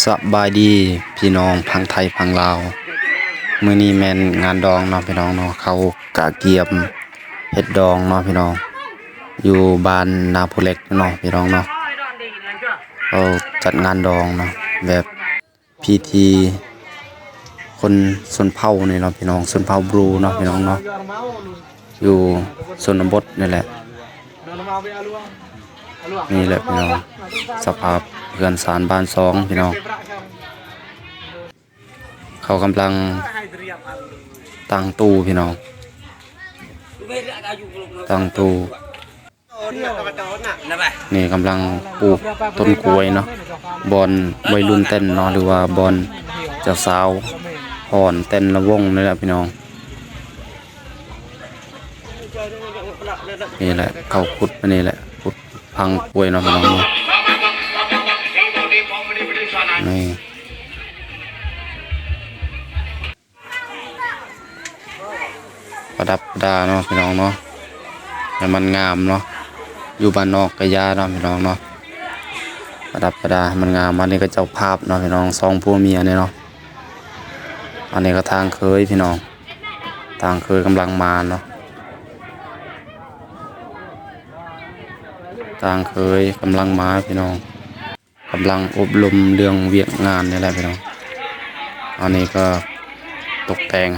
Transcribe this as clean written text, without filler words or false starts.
สบายดีพี่น้องพังไทยพังลาวมื้อนี้แม่นงานดองเนาะพี่น้องเนาะเขากะเกียมเฮ็ดดองเนาะพี่น้องอยู่บ้านนาโพเล็กเนาะพี่น้องเนาะเขาจัดงานดองเนาะแบบพิธีคนชนเผ่านี่เนาะพี่น้องชนเผ่าบรูเนาะพี่น้องเนาะอยู่ชนบทนี่แหละนี่แหละพี่น้องสภาพเรือนศาลบ้าน2พี่น้องเขากำลังตั้งตู้พี่น้องตั้งตู้นี่กำลังปลูกต้นกล้วยเนาะบอนวัยรุ่นเต้นเนาะหรือว่าบอนเจ้าสาวพรเต้นระวงนี่แหละพี่น้องนี่แหละเขาขุดมานี่แหละขุดพังกล้วยเนาะพี่น้องเนาะนี่ประดับประดาเนาะพี่น้องเนาะให้มันงามเนาะอยู่บ้านนอกกะยาเนาะพี่น้องเนาะประดับประดาให้มันงามอันนี้ก็เจ้าภาพเนาะพี่น้องสองผัวเมียเนี่ยเนาะอันนี้ก็ทางเคยพี่น้องทางเคยกำลังมาเนาะทางเคยกำลังมาพี่น้องกำลังอบรมเรื่องเวียกงานนี่แหละพี่น้องอันนี้ก็ตกแต่ง